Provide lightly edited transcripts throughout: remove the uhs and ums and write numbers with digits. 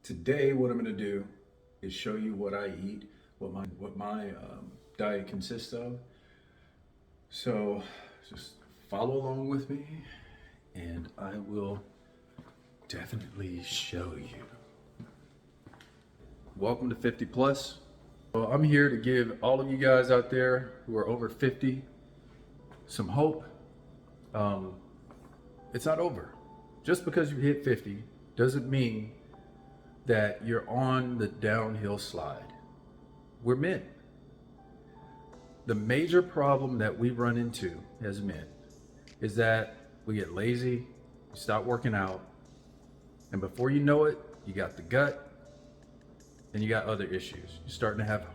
Today, what I'm going to do is show you what I eat, what my diet consists of. So just follow along with me, and I will definitely show you. Welcome to 50 Plus. Well, I'm here to give all of you guys out there who are over 50 some hope. It's not over. Just because you hit 50 doesn't mean that you're on the downhill slide. We're men. The major problem that we run into as men is that we get lazy, we stop working out, and before you know it, you got the gut and you got other issues. You're starting to have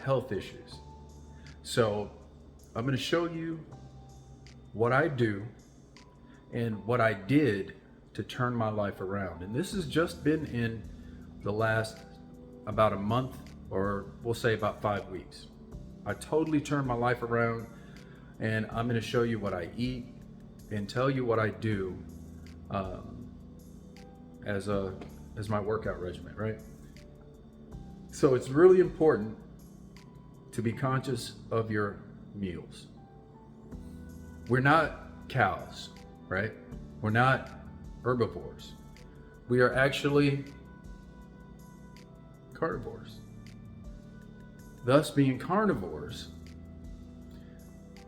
health issues. So I'm going to show you what I do and what I did to turn my life around. And this has just been in the last about a month, or we'll say about 5 weeks. I totally turned my life around, and I'm going to show you what I eat and tell you what I do as my workout regimen, right? So it's really important to be conscious of your meals. We're not cows, right? We're not herbivores. We are actually carnivores. Thus, being carnivores,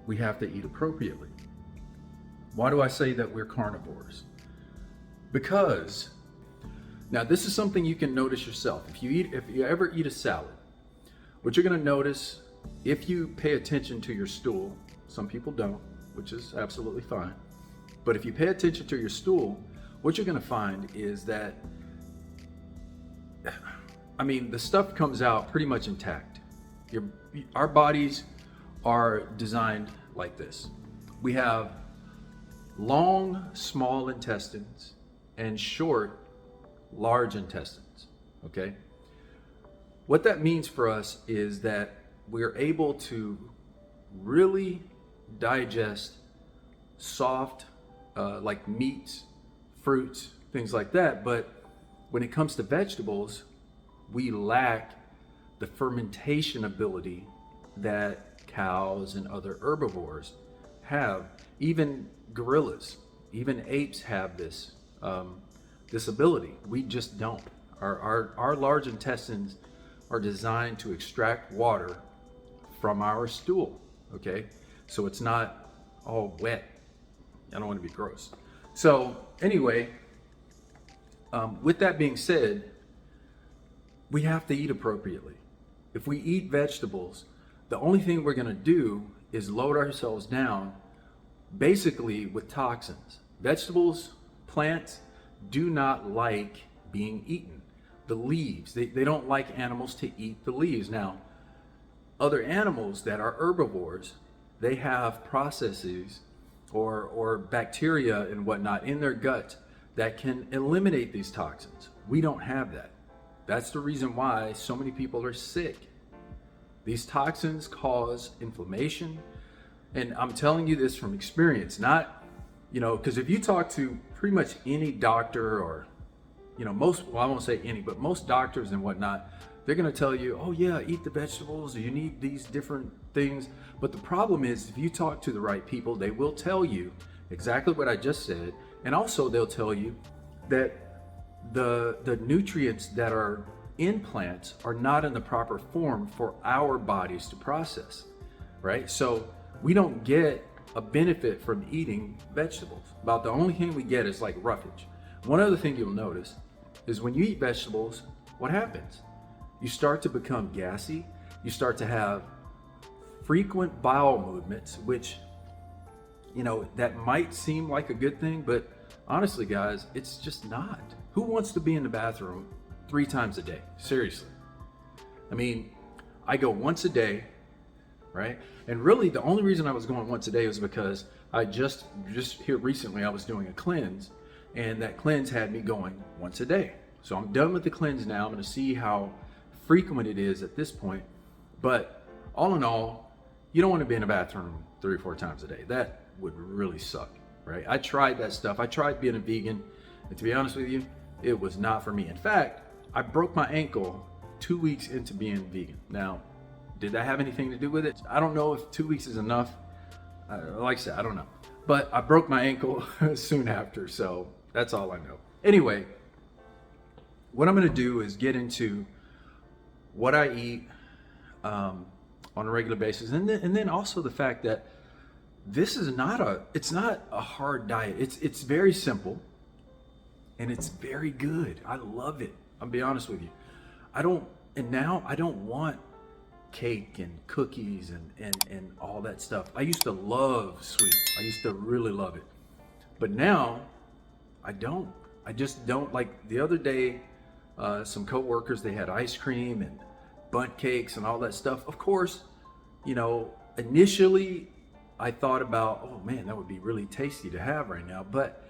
we have to eat appropriately. Why do I say that we're carnivores? Because, now this is something you can notice yourself. If you ever eat a salad, what you're going to notice, if you pay attention to your stool, some people don't, which is absolutely fine, but if you pay attention to your stool, what you're going to find is that, the stuff comes out pretty much intact. Our bodies are designed like this. We have long, small intestines and short, large intestines, okay? What that means for us is that we're able to really digest soft, like meats, fruits, things like that. But when it comes to vegetables, we lack the fermentation ability that cows and other herbivores have. Even gorillas, even apes have this ability. We just don't. Our large intestines are designed to extract water from our stool, okay? So it's not all wet. I don't want to be gross. So anyway, with that being said, we have to eat appropriately. If we eat vegetables, the only thing we're going to do is load ourselves down basically with toxins. Vegetables, plants do not like being eaten. The leaves, they don't like animals to eat the leaves. Now, other animals that are herbivores, they have processes or bacteria and whatnot in their gut that can eliminate these toxins. We don't have that. That's the reason why so many people are sick. These toxins cause inflammation, and I'm telling you this from experience, not, because if you talk to pretty much any doctor or, I won't say any, but most doctors and whatnot, they're going to tell you, oh yeah, eat the vegetables, you need these different things. But the problem is, if you talk to the right people, they will tell you exactly what I just said. And also they'll tell you that the nutrients that are in plants are not in the proper form for our bodies to process, right? So we don't get a benefit from eating vegetables. About the only thing we get is like roughage. One other thing you'll notice is when you eat vegetables, what happens? You start to become gassy. You start to have frequent bowel movements, which, that might seem like a good thing, but honestly, guys, it's just not. Who wants to be in the bathroom 3 times a day? Seriously. I go once a day, right? And really, the only reason I was going once a day was because I just here recently, I was doing a cleanse, and that cleanse had me going once a day. So I'm done with the cleanse now. I'm going to see how frequent it is at this point. But all in all, you don't want to be in the bathroom 3 or 4 times a day. That would really suck, right? I tried that stuff. I tried being a vegan, and to be honest with you, It was not for me. In fact, I broke my ankle 2 weeks into being vegan. Now, did that have anything to do with it? I don't know if 2 weeks is enough. Like I said, I don't know. But I broke my ankle soon after, so that's all I know. Anyway, what I'm gonna do is get into what I eat on a regular basis, and then also the fact that this is not a hard diet. It's very simple, and it's very good. I love it. I'll be honest with you. Now I don't want cake and cookies and all that stuff. I used to love sweets. I used to really love it. But now I don't. I just don't. Like the other day, some coworkers, they had ice cream and bundt cakes and all that stuff. Of course, initially I thought about, oh man, that would be really tasty to have right now. But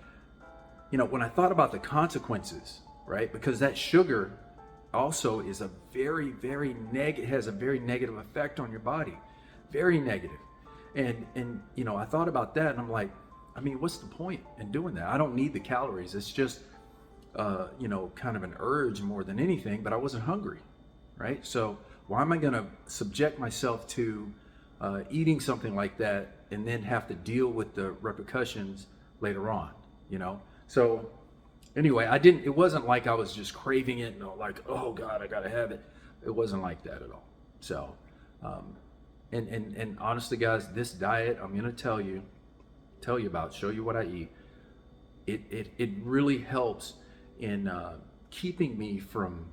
when I thought about the consequences, right? Because that sugar also is a very, very has a very negative effect on your body, very negative. And I thought about that, and I'm like, I mean, what's the point in doing that? I don't need the calories. It's just, kind of an urge more than anything. But I wasn't hungry, right? So why am I going to subject myself to eating something like that and then have to deal with the repercussions later on? So anyway, it wasn't like I was just craving it and like, oh God, I gotta have it. It wasn't like that at all. So, and honestly guys, this diet I'm gonna tell you about, show you what I eat. It really helps in keeping me from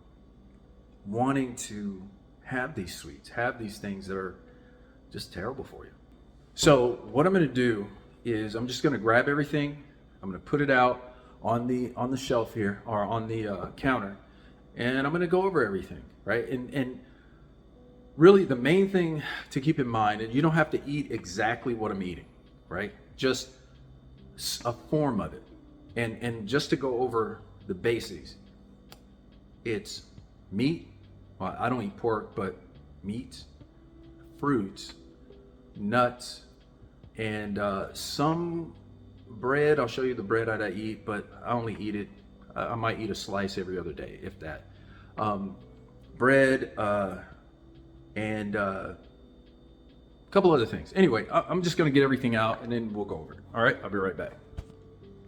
wanting to have these sweets, have these things that are just terrible for you. So what I'm gonna do is I'm just gonna grab everything, I'm gonna put it out on the shelf here, or on the counter, and I'm going to go over everything, right? And really the main thing to keep in mind, and you don't have to eat exactly what I'm eating, right? Just a form of it. And just to go over the basics, it's meat. Well, I don't eat pork, but meats, fruits, nuts, and some bread. I'll show you the bread that I eat, but I only eat it. I might eat a slice every other day, if that. Bread and a couple other things. Anyway, I'm just going to get everything out, and then we'll go over it. All right, I'll be right back.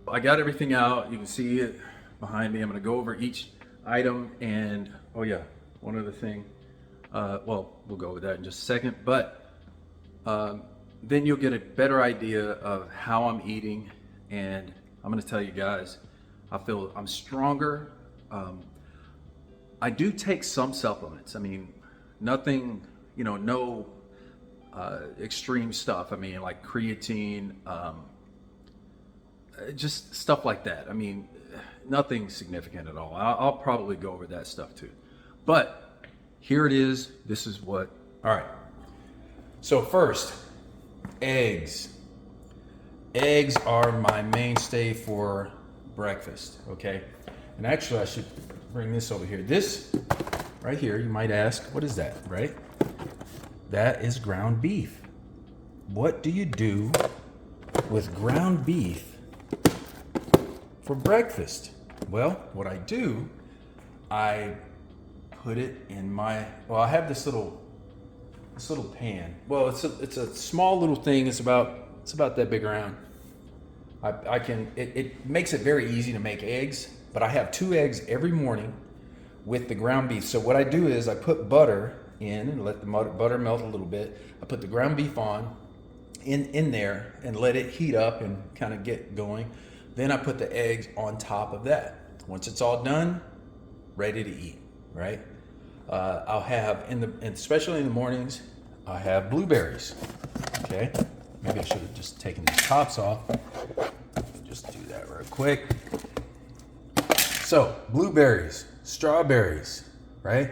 I got everything out. You can see it behind me. I'm going to go over each item, and oh yeah, one other thing. Well, we'll go with that in just a second, but then you'll get a better idea of how I'm eating. And I'm going to tell you guys, I feel I'm stronger. I do take some supplements. I mean, nothing, no extreme stuff. I mean, like creatine, just stuff like that. I mean, nothing significant at all. I'll probably go over that stuff too. But here it is. This is what, all right. So first, eggs. Eggs are my mainstay for breakfast, okay? And actually I should bring this over here. This right here, you might ask, what is that, right? That is ground beef. What do you do with ground beef for breakfast? Well, what I do, I put it in I have this little pan. Well, it's a small little thing. It's about that big around. It makes it very easy to make eggs, but I have 2 eggs every morning with the ground beef. So what I do is I put butter in and let the butter melt a little bit. I put the ground beef in there and let it heat up and kind of get going. Then I put the eggs on top of that. Once it's all done, ready to eat, right? I'll have especially in the mornings, I have blueberries. Okay, maybe I should have just taken these tops off. Just do that real quick. So blueberries, strawberries, right?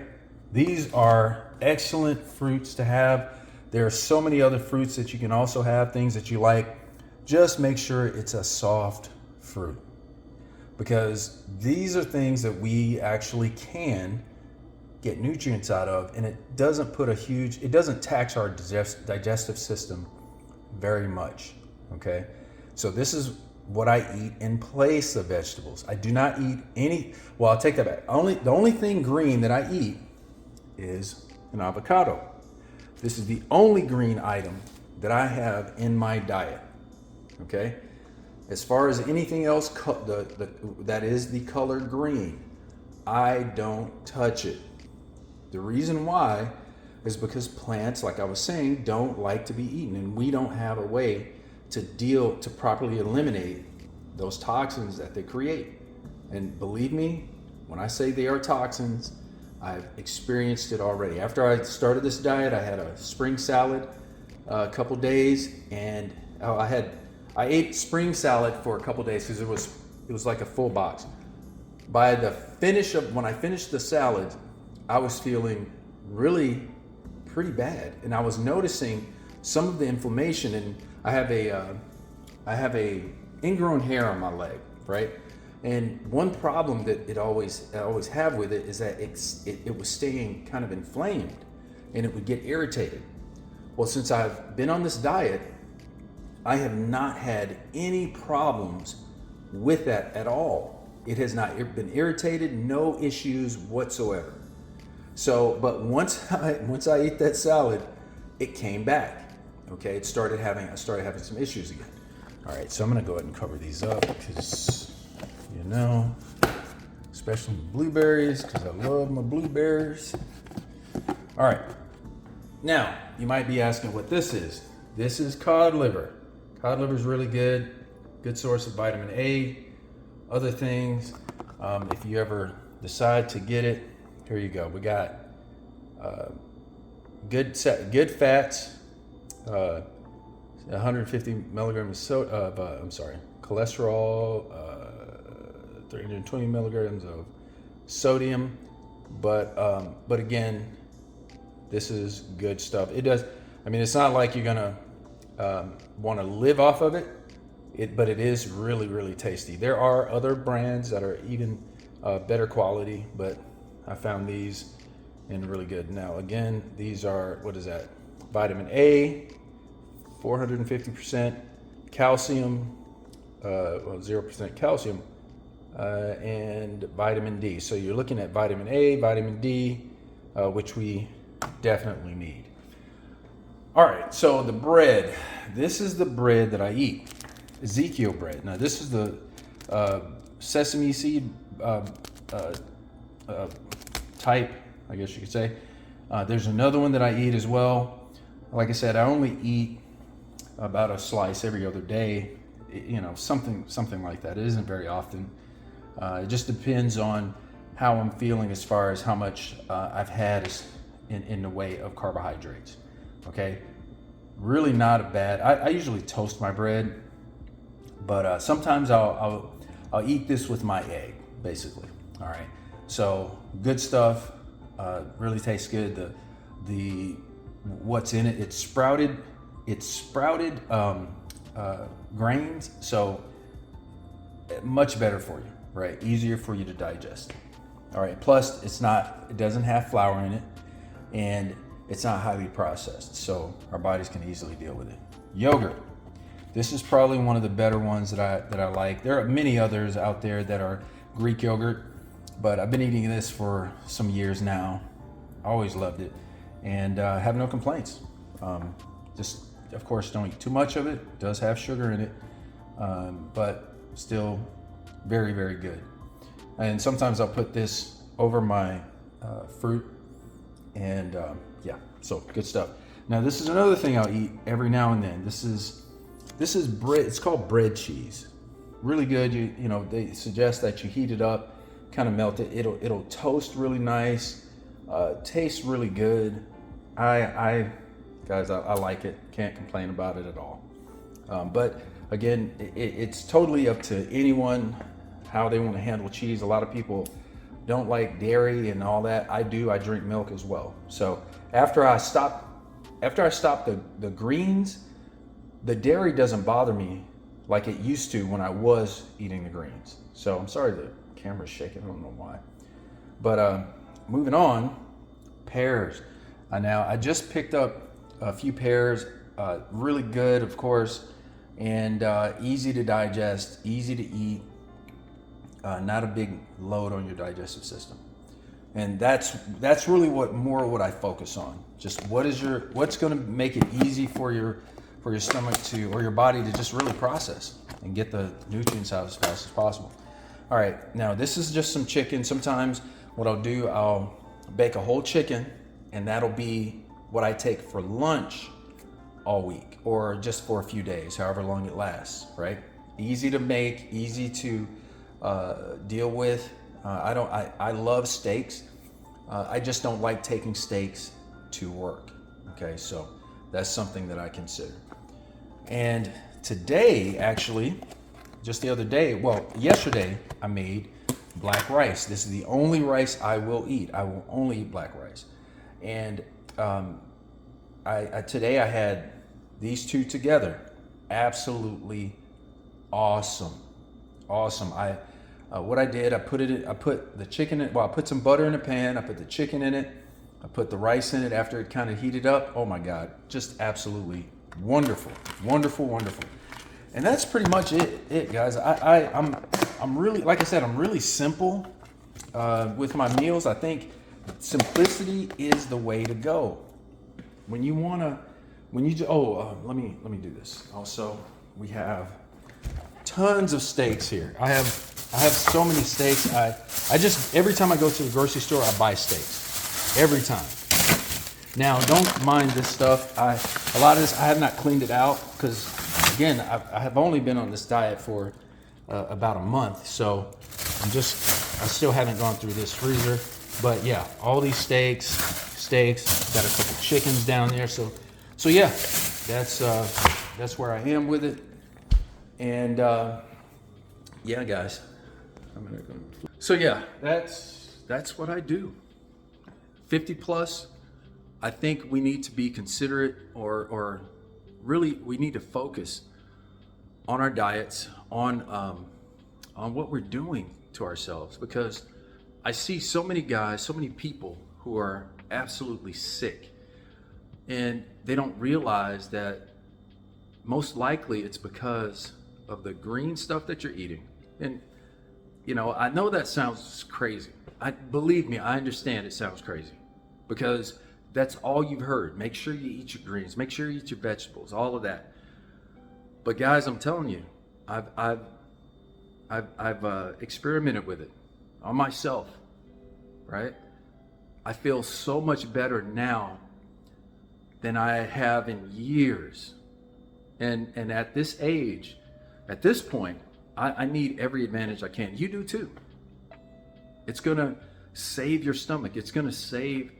These are excellent fruits to have. There are so many other fruits that you can also have, things that you like. Just make sure it's a soft fruit, because these are things that we actually can get nutrients out of, and it doesn't tax our digestive system very much. Okay, so this is what I eat in place of vegetables. I do not eat any, well, I'll take that back. The only thing green that I eat is an avocado. This is the only green item that I have in my diet. Okay? As far as anything else that is the color green, I don't touch it. The reason why is because plants, like I was saying, don't like to be eaten, and we don't have a way to properly eliminate those toxins that they create. And believe me, when I say they are toxins, I've experienced it already. After I started this diet, I had a spring salad a couple days, and I ate spring salad for a couple days because it was like a full box. By the when I finished the salad, I was feeling really pretty bad, and I was noticing some of the inflammation. And I have a ingrown hair on my leg, right? And one problem that I always have with it is that it was staying kind of inflamed, and it would get irritated. Well, since I've been on this diet, I have not had any problems with that at all. It has not been irritated, no issues whatsoever. So, but once I ate that salad, it came back. Okay, I started having some issues again. All right, so I'm gonna go ahead and cover these up because, especially blueberries, because I love my blueberries. All right, now you might be asking what this is. This is cod liver. Cod liver is really good source of vitamin A, other things. If you ever decide to get it, here you go. We got good fats, 150 milligrams of cholesterol, 320 milligrams of sodium. But again, this is good stuff. It's not like you're gonna want to live off of it. But it is really, really tasty. There are other brands that are even better quality, but I found these and really good. Now, again, these are, what is that? Vitamin A, 450%, calcium, 0% calcium, and vitamin D. So you're looking at vitamin A, vitamin D, which we definitely need. All right, so the bread. This is the bread that I eat. Ezekiel bread. Now this is the sesame seed type, I guess you could say. There's another one that I eat as well. Like I said, I only eat about a slice every other day. Something like that. It isn't very often. It just depends on how I'm feeling as far as how much I've had in the way of carbohydrates. Okay, really not a bad. I usually toast my bread. But sometimes I'll eat this with my egg, basically. All right. So good stuff. Really tastes good. The what's in it? It's sprouted grains. So much better for you, right? Easier for you to digest. All right. Plus, it doesn't have flour in it, and it's not highly processed. So our bodies can easily deal with it. Yogurt. This is probably one of the better ones that I like. There are many others out there that are Greek yogurt, but I've been eating this for some years now. I always loved it, and have no complaints. Just, of course, don't eat too much of it. It does have sugar in it, but still very, very good. And sometimes I'll put this over my fruit, and so good stuff. Now this is another thing I'll eat every now and then. This is bread. It's called bread cheese. Really good. They suggest that you heat it up, kind of melt it. It'll toast really nice. Tastes really good. I like it. Can't complain about it at all. But again, it's totally up to anyone how they want to handle cheese. A lot of people don't like dairy and all that. I do. I drink milk as well. So after I stop the greens, the dairy doesn't bother me like it used to when I was eating the greens. So I'm sorry the camera's shaking. I don't know why. But moving on, pears. Now I just picked up a few pears. Really good, of course. and easy to digest, easy to eat, not a big load on your digestive system. And that's really what I focus on. Just what's going to make it easy for your stomach to, or your body to just really process and get the nutrients out as fast as possible. All right, now this is just some chicken. Sometimes what I'll do, I'll bake a whole chicken, and that'll be what I take for lunch all week, or just for a few days, however long it lasts, right? Easy to make, easy to deal with. I love steaks. I just don't like taking steaks to work. Okay, so that's something that I consider. And today, actually, just the other day, well, yesterday, I made black rice. This is the only rice I will eat. I will only eat black rice. And today I had these two together. Absolutely awesome. Awesome. What I did, I put the chicken in, well, I put some butter in a pan, I put the chicken in it, I put the rice in it after it kind of heated up. Oh my God, just absolutely wonderful, wonderful, wonderful. And that's pretty much it guys. I'm really, like I said, I'm really simple with my meals. I think simplicity is the way to go. Let me do this. Also, we have tons of steaks here. I have so many steaks. I just, every time I go to the grocery store, I buy steaks. Every time. Now, don't mind this stuff. A lot of this, I have not cleaned it out because, again, I have only been on this diet for about a month. So I still haven't gone through this freezer. But yeah, all these steaks, got a couple chickens down there. So yeah, that's where I am with it. And yeah, guys. So yeah, that's what I do. 50 plus, I think we need to be considerate, or really we need to focus on our diets, on what we're doing to ourselves, because I see so many guys, so many people who are absolutely sick, and they don't realize that most likely it's because of the green stuff that you're eating. And you know, I know that sounds crazy. Believe me, I understand it sounds crazy, because that's all you've heard. Make sure you eat your greens, make sure you eat your vegetables, all of that. But guys, I'm telling you, I've experimented with it on myself, right? I feel so much better now than I have in years. And at this age, at this point, I need every advantage I can. You do too. It's gonna save your stomach. It's gonna save,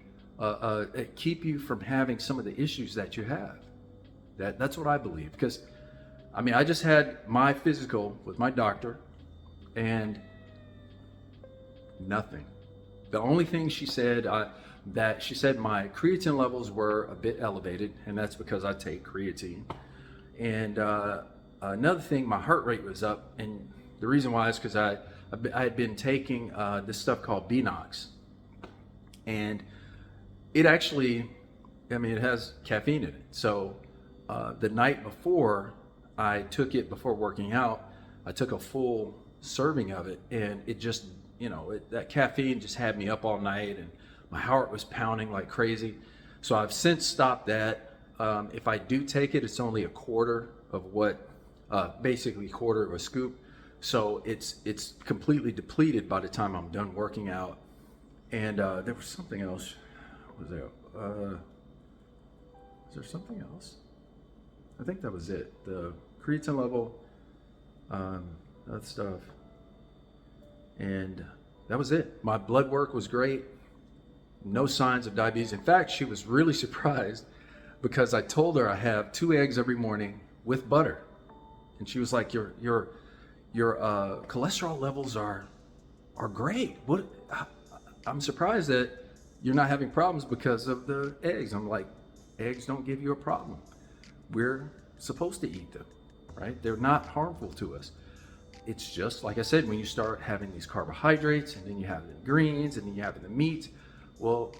keep you from having some of the issues that you have. That's what I believe. Because, I mean, I just had my physical with my doctor, and nothing. The only thing she said, that she said my creatine levels were a bit elevated, and that's because I take creatine. And another thing, my heart rate was up, and the reason why is because I had been taking this stuff called Binox, and it actually, I mean, it has caffeine in it. So the night before I took it, before working out, I took a full serving of it, and it just, you know, that caffeine just had me up all night, and my heart was pounding like crazy. So I've since stopped that. If I do take it, it's only a quarter of what, basically quarter of a scoop. So it's completely depleted by the time I'm done working out. And there was something else. Was there? Is there something else? I think that was it. The creatine level, that stuff, and that was it. My blood work was great. No signs of diabetes. In fact, she was really surprised because I told her I have 2 eggs every morning with butter, and she was like, "Your cholesterol levels are great. What? I'm surprised that you're not having problems because of the eggs." I'm like, eggs don't give you a problem. We're supposed to eat them, right? They're not harmful to us. It's just, like I said, when you start having these carbohydrates, and then you have the greens, and then you have the meat, well,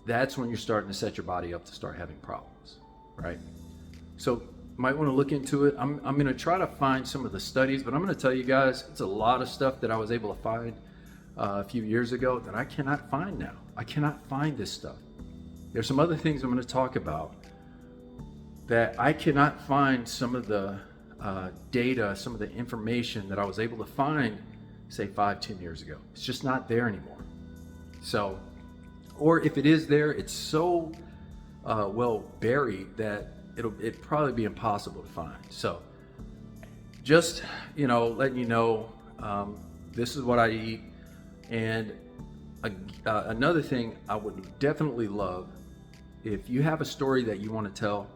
that's when you're starting to set your body up to start having problems, right? So might want to look into it. I'm going to try to find some of the studies, but I'm going to tell you guys, it's a lot of stuff that I was able to find a few years ago that I cannot find now. I cannot find this stuff. There's some other things I'm going to talk about that I cannot find some of the data, some of the information that I was able to find, say 5-10 years ago. It's just not there anymore. So, or if it is there, it's so well buried that it'd probably be impossible to find. So just, letting you know, this is what I eat. And another thing I would definitely love, if you have a story that you want to tell,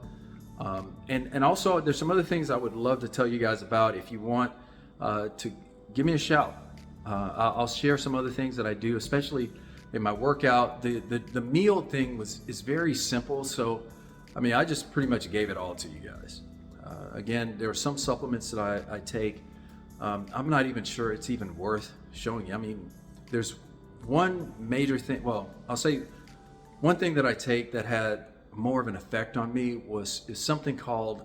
and also there's some other things I would love to tell you guys about. If you want to give me a shout, I'll share some other things that I do, especially in my workout. The meal thing is very simple. So, I just pretty much gave it all to you guys. Again, there are some supplements that I take. I'm not even sure it's even worth showing you. There's one major thing. Well, I'll say one thing that I take that had more of an effect on me is something called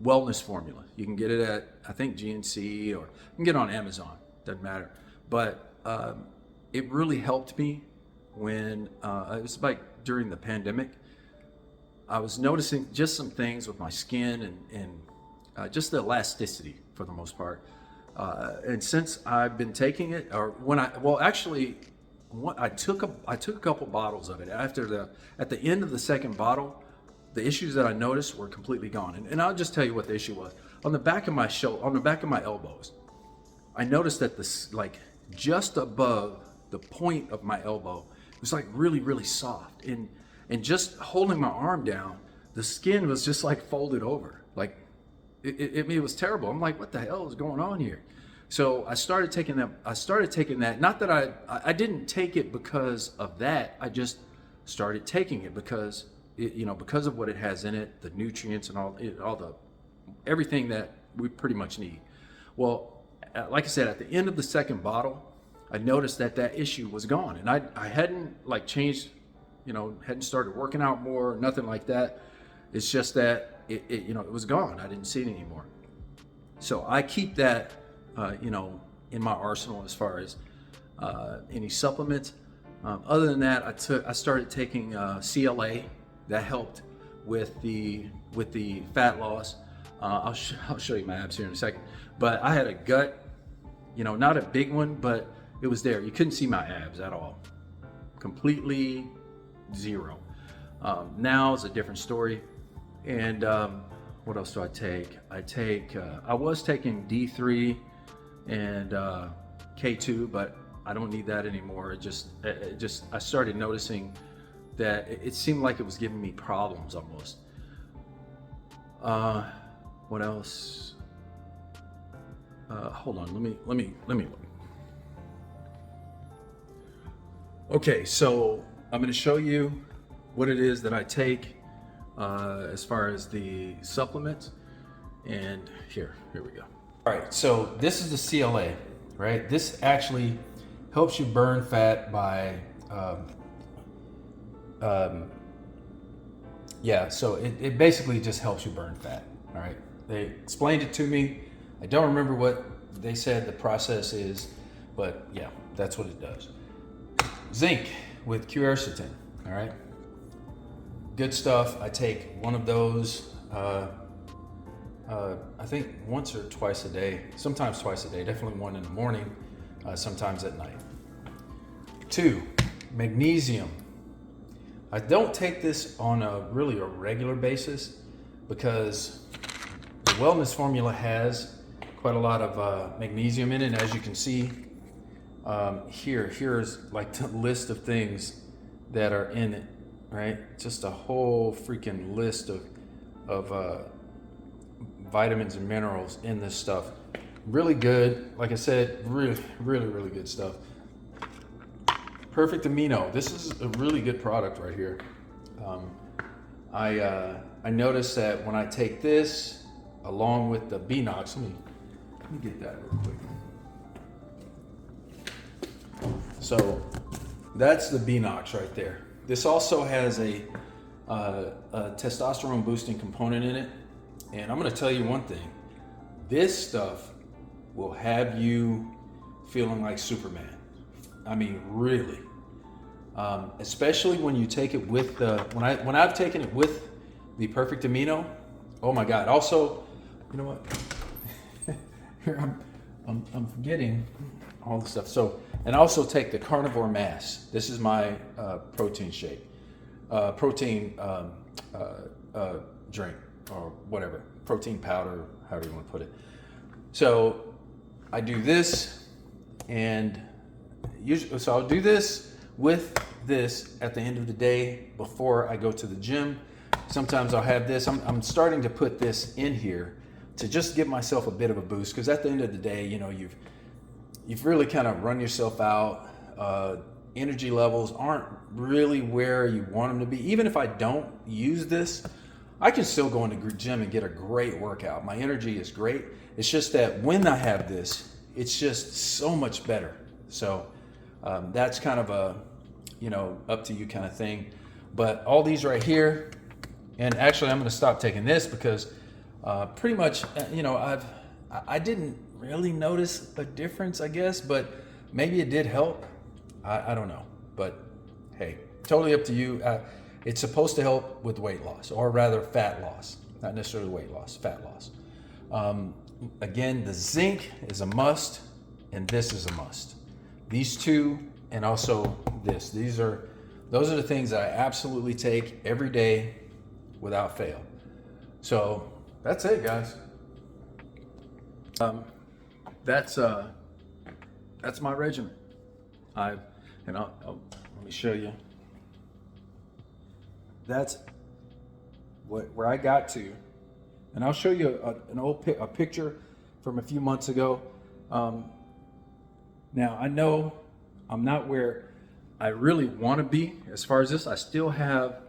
Wellness Formula. You can get it at, I think, GNC, or you can get it on Amazon. Doesn't matter. But it really helped me when it was like during the pandemic. I was noticing just some things with my skin and just the elasticity for the most part. And since I've been taking it, or when I took a couple bottles of it. At the end of the second bottle, the issues that I noticed were completely gone. And I'll just tell you what the issue was. On the back of my elbows, I noticed that just above the point of my elbow, it was like really, really soft. And just holding my arm down, the skin was just like folded over. Like it was terrible. I'm like, what the hell is going on here? So I started taking that. Not that I didn't take it because of that. I just started taking it because because of what it has in it, the nutrients and everything that we pretty much need. Well, like I said, at the end of the second bottle, I noticed that issue was gone, and I hadn't changed, hadn't started working out more, nothing like that. It's just that it was gone. I didn't see it anymore. So I keep that in my arsenal as far as any supplements. Other than that, I started taking CLA. That helped with the fat loss. I'll show you my abs here in a second. But I had a gut, not a big one, but it was there. You couldn't see my abs at all. Completely zero. Now it's a different story. And what else do I take? I was taking D3 and K2, but I don't need that anymore. I started noticing that it seemed like it was giving me problems almost. What else? Hold on, let me look. Okay, so I'm going to show you what it is that I take as far as the supplements. And here we go. All right, so this is the CLA, right? This actually helps you burn fat by, so it basically just helps you burn fat, all right? They explained it to me. I don't remember what they said the process is, but yeah, that's what it does. Zinc with quercetin, all right? Good stuff. I take one of those, I think once or twice a day, sometimes twice a day, definitely one in the morning, sometimes at night. 2, magnesium. I don't take this on a regular basis because the Wellness Formula has quite a lot of magnesium in it. And as you can see, here's like the list of things that are in it, right? Just a whole freaking list of vitamins and minerals in this stuff. Really good. Like I said, really, really, really good stuff. Perfect Amino. This is a really good product right here. I noticed that when I take this along with the Binox, let me get that real quick. So that's the Binox right there. This also has a a testosterone boosting component in it. And I'm going to tell you one thing. This stuff will have you feeling like Superman. I mean, really. Especially when you take it with the, when I've taken it with the Perfect Amino, oh my God. Also, you know what? Here I'm forgetting all the stuff. So, and also take the Carnivore Mass. This is my protein shake, protein drink or whatever, protein powder, however you want to put it. So I do this, and usually, so I'll do this with this at the end of the day before I go to the gym. Sometimes I'll have this. I'm starting to put this in here to just give myself a bit of a boost, because at the end of the day, you know, you've really kind of run yourself out. Energy levels aren't really where you want them to be. Even if I don't use this, I can still go into the gym and get a great workout. My energy is great. It's just that when I have this, it's just so much better. So that's kind of a, you know, up to you kind of thing. But all these right here, and actually I'm going to stop taking this because pretty much, you know, I didn't really notice a difference, I guess, but maybe it did help. I don't know, but hey, totally up to you. It's supposed to help with weight loss, or rather fat loss, not necessarily weight loss, fat loss. Again, the zinc is a must, and this is a must. These two, and also this. Those are the things that I absolutely take every day without fail. So that's it, guys. That's my regimen. I'll let me show you. That's where I got to, and I'll show you a picture from a few months ago. Now I know I'm not where I really want to be as far as this. I still have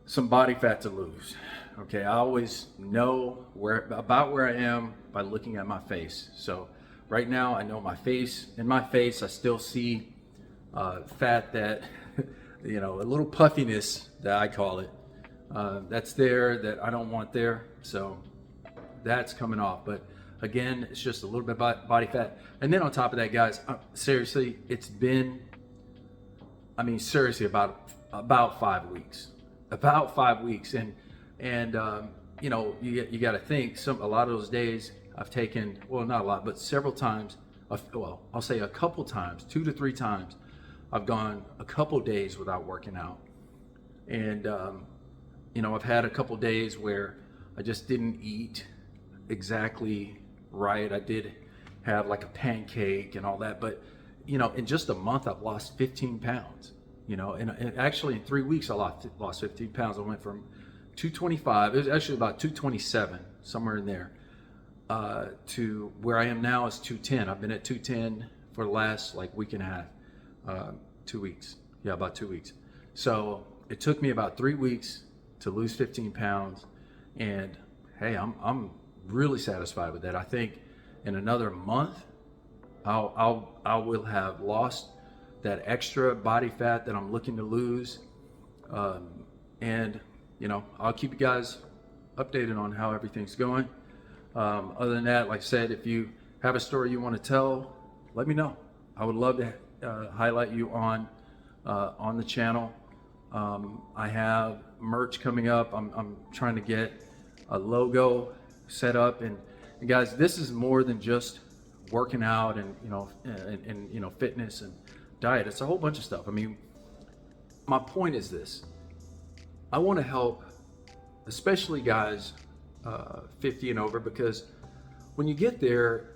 some body fat to lose. Okay, I always know about where I am by looking at my face. So right now I know my face. In my face, I still see fat that, you know, a little puffiness that I call it. That's there that I don't want there. So that's coming off. But again, it's just a little bit of body fat. And then on top of that, guys, seriously, it's been, I mean, seriously, about 5 weeks. About 5 weeks. And you know, you got to think, a lot of those days I've taken, well, not a lot, but several times, well, I'll say a couple times, 2 to 3 times, I've gone a couple days without working out. And, you know, I've had a couple days where I just didn't eat exactly right. I did have like a pancake and all that, but, you know, in just a month, I've lost 15 pounds, you know, and actually in 3 weeks, I lost 15 pounds. I went from 225, it was actually about 227, somewhere in there, to where I am now is 210. I've been at 210 for the last like week and a half. 2 weeks. Yeah, about 2 weeks. So it took me about 3 weeks to lose 15 pounds. And hey, I'm really satisfied with that. I think in another month, I will have lost that extra body fat that I'm looking to lose. And you know, I'll keep you guys updated on how everything's going. Other than that, like I said, if you have a story you want to tell, let me know. I would love to highlight you on the channel. I have merch coming up. I'm trying to get a logo set up, and guys, this is more than just working out and you know fitness and diet. It's a whole bunch of stuff. I mean, my point is this: I want to help, especially guys 50 and over, because when you get there,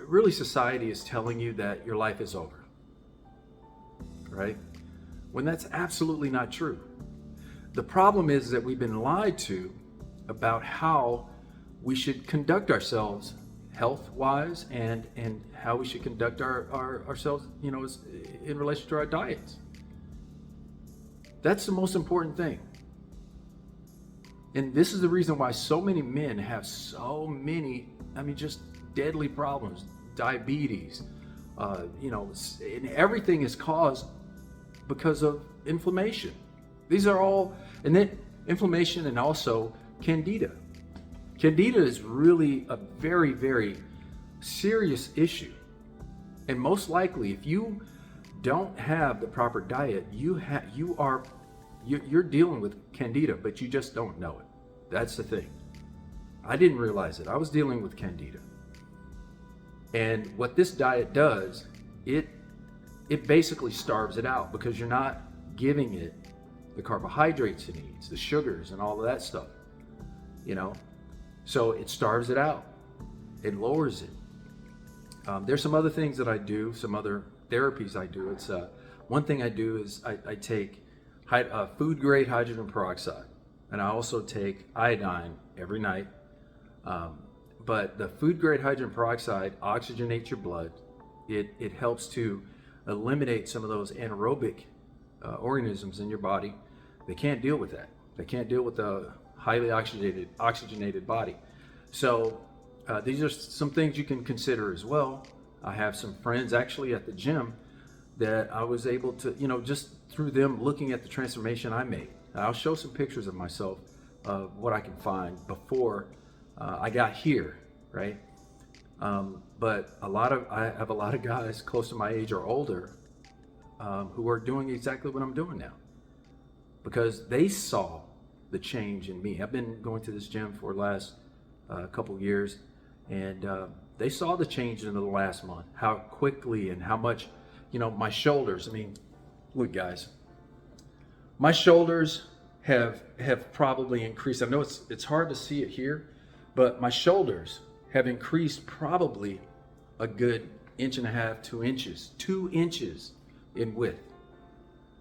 really society is telling you that your life is over. Right? When that's absolutely not true. The problem is that we've been lied to about how we should conduct ourselves health-wise and how we should conduct ourselves, you know, in relation to our diets. That's the most important thing. And this is the reason why so many men have so many, I mean, just deadly problems, diabetes, you know, and everything is caused because of inflammation. These are all, and then inflammation and also candida. Candida is really a very, very serious issue. And most likely, if you don't have the proper diet, you're dealing with candida, but you just don't know it. That's the thing. I didn't realize it. I was dealing with candida. And what this diet does, it basically starves it out because you're not giving it the carbohydrates it needs, the sugars and all of that stuff, you know? So it starves it out. It lowers it. There's some other things that I do, some other therapies I do. It's one thing I do is I take food grade hydrogen peroxide, and I also take iodine every night. But the food grade hydrogen peroxide oxygenates your blood. It helps to eliminate some of those anaerobic organisms in your body. They can't deal with that. They can't deal with the highly oxygenated body. So these are some things you can consider as well. I have some friends actually at the gym that I was able to, just through them looking at the transformation I made. I'll show some pictures of myself, of what I can find before I got here, right? But I have a lot of guys close to my age or older who are doing exactly what I'm doing now because they saw the change in me. I've been going to this gym for the last couple years, and they saw the change in the last month, how quickly and how much, my shoulders. I mean, look guys, my shoulders have probably increased. I know it's hard to see it here, but my shoulders have increased probably a good 1.5 to 2 inches, 2 inches in width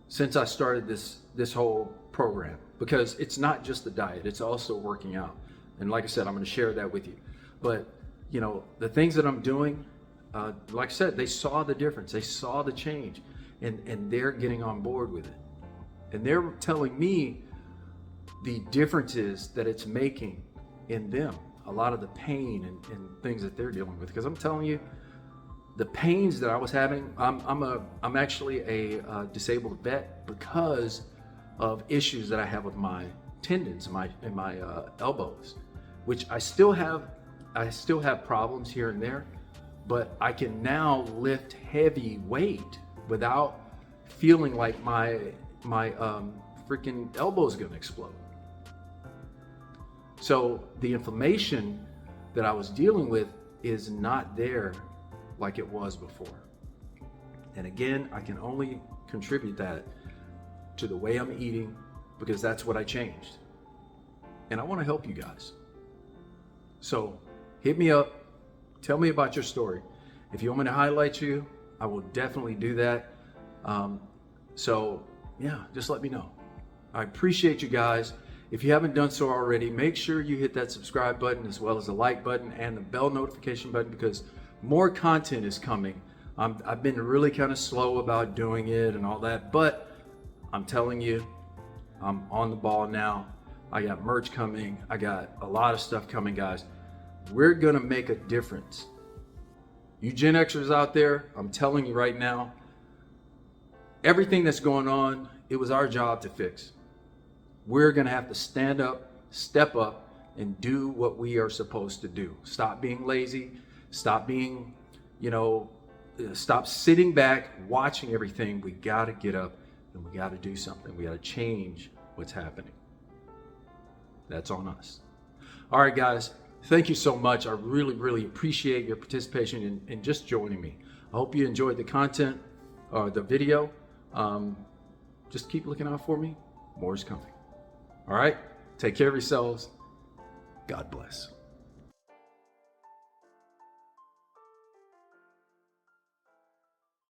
since I started this whole program, because it's not just the diet, it's also working out. And like I said, I'm going to share that with you. But the things that I'm doing, like I said, they saw the difference, they saw the change, and they're getting on board with it. And they're telling me the differences that it's making in them, a lot of the pain and things that they're dealing with. Because I'm telling you, the pains that I was having, I'm actually a disabled vet because of issues that I have with my tendons and my elbows, which I still have problems here and there, but I can now lift heavy weight without feeling like my freaking elbow's gonna explode. So the inflammation that I was dealing with is not there like it was before. And again, I can only contribute that to the way I'm eating, because that's what I changed. And I want to help you guys. So hit me up, tell me about your story. If you want me to highlight you, I will definitely do that. So yeah, just let me know. I appreciate you guys. If you haven't done so already, make sure you hit that subscribe button as well as the like button and the bell notification button, because more content is coming. I've been really kind of slow about doing it and all that, but I'm telling you, I'm on the ball now. I got merch coming. I got a lot of stuff coming, guys. We're gonna make a difference. You Gen Xers out there, I'm telling you right now, everything that's going on, it was our job to fix. We're gonna have to stand up, step up, and do what we are supposed to do. Stop being lazy. Stop being, stop sitting back, watching everything. We gotta get up and we gotta do something. We gotta change what's happening. That's on us. All right, guys, thank you so much. I really, really appreciate your participation in just joining me. I hope you enjoyed the content, the video. Just keep looking out for me. More is coming. All right, take care of yourselves. God bless.